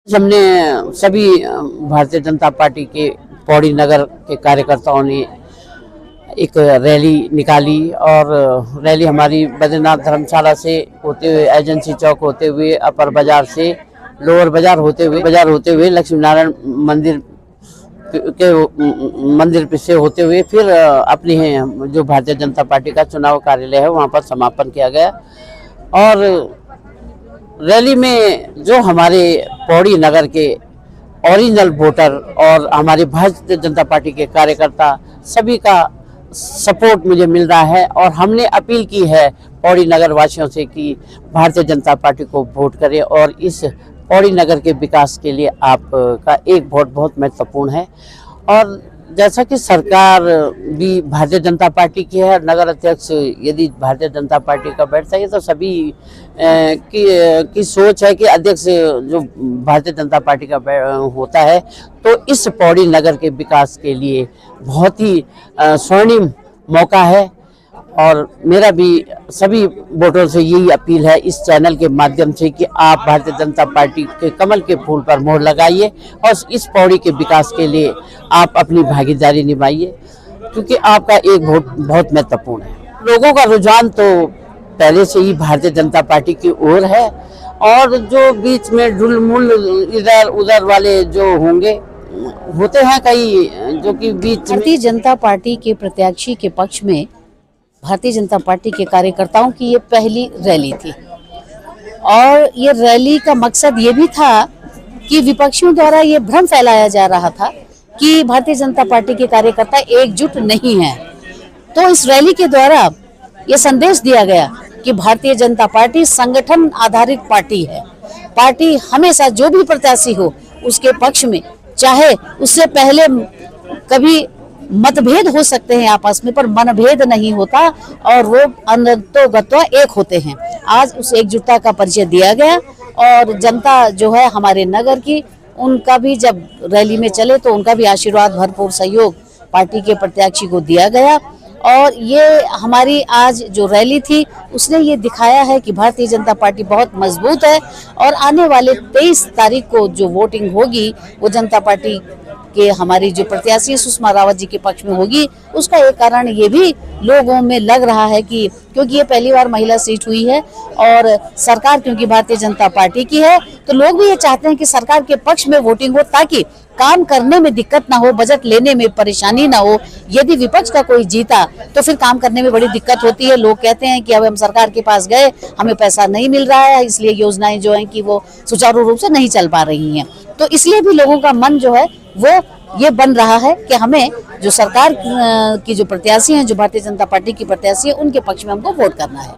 हमने सभी भारतीय जनता पार्टी के पौड़ी नगर के कार्यकर्ताओं ने एक रैली निकाली और रैली हमारी बद्रीनाथ धर्मशाला से होते हुए एजेंसी चौक होते हुए अपर बाजार से लोअर बाजार होते हुए लक्ष्मी नारायण मंदिर से होते हुए फिर अपनी जो भारतीय जनता पार्टी का चुनाव कार्यालय है वहां पर समापन किया गया। और रैली में जो हमारे पौड़ी नगर के ओरिजिनल वोटर और हमारी भारतीय जनता पार्टी के कार्यकर्ता सभी का सपोर्ट मुझे मिल रहा है और हमने अपील की है पौड़ी नगर वासियों से कि भारतीय जनता पार्टी को वोट करें और इस पौड़ी नगर के विकास के लिए आपका एक वोट बहुत महत्वपूर्ण है। और जैसा कि सरकार भी भारतीय जनता पार्टी की है, नगर अध्यक्ष यदि भारतीय जनता पार्टी का बैठता है तो सभी की सोच है कि अध्यक्ष जो भारतीय जनता पार्टी का होता है तो इस पौड़ी नगर के विकास के लिए बहुत ही स्वर्णिम मौका है। और मेरा भी सभी वोटरों से यही अपील है इस चैनल के माध्यम से कि आप भारतीय जनता पार्टी के कमल के फूल पर मोहर लगाइए और इस पौड़ी के विकास के लिए आप अपनी भागीदारी निभाइए, क्योंकि आपका एक वोट बहुत महत्वपूर्ण है। लोगों का रुझान तो पहले से ही भारतीय जनता पार्टी की ओर है और जो बीच में ढुलमुल इधर उधर वाले जो होते हैं कई जो कि बीच भारतीय जनता पार्टी के प्रत्याशी के पक्ष में भारतीय जनता पार्टी के कार्यकर्ताओं की ये पहली रैली थी और ये रैली का मकसद ये भी था कि विपक्षियों द्वारा ये भ्रम फैलाया जा रहा था कि भारतीय जनता पार्टी के कार्यकर्ता एकजुट नहीं हैं। तो इस रैली के द्वारा ये संदेश दिया गया कि भारतीय जनता पार्टी संगठन आधारित पार्टी है। पार्टी हमेशा जो भी प्रत्याशी हो उसके पक्ष में, चाहे उससे पहले कभी मतभेद हो सकते हैं आपस में, पर मनभेद नहीं होता और वो अंततोगत्वा एक होते हैं। आज उस एकजुटता का परिचय दिया गया और जनता जो है हमारे नगर की, उनका भी जब रैली में चले तो उनका भी आशीर्वाद भरपूर सहयोग पार्टी के प्रत्याशी को दिया गया। और ये हमारी आज जो रैली थी उसने ये दिखाया है कि भारतीय जनता पार्टी बहुत मजबूत है और आने वाले 23 तारीख को जो वोटिंग होगी वो जनता पार्टी कि हमारी जो प्रत्याशी सुषमा रावत जी के पक्ष में होगी। उसका एक कारण ये भी लोगों में लग रहा है कि क्योंकि ये पहली बार महिला सीट हुई है और सरकार क्योंकि भारतीय जनता पार्टी की है तो लोग भी ये चाहते हैं कि सरकार के पक्ष में वोटिंग हो ताकि काम करने में दिक्कत ना हो, बजट लेने में परेशानी ना हो। यदि विपक्ष का कोई जीता तो फिर काम करने में बड़ी दिक्कत होती है। लोग कहते हैं कि अब हम सरकार के पास गए, हमें पैसा नहीं मिल रहा है, इसलिए योजनाएं जो हैं कि वो सुचारू रूप से नहीं चल पा रही हैं। तो इसलिए भी लोगों का मन जो है वो ये बन रहा है कि हमें जो सरकार की जो प्रत्याशी हैं, जो भारतीय जनता पार्टी की प्रत्याशी है, उनके पक्ष में हमको वोट करना है।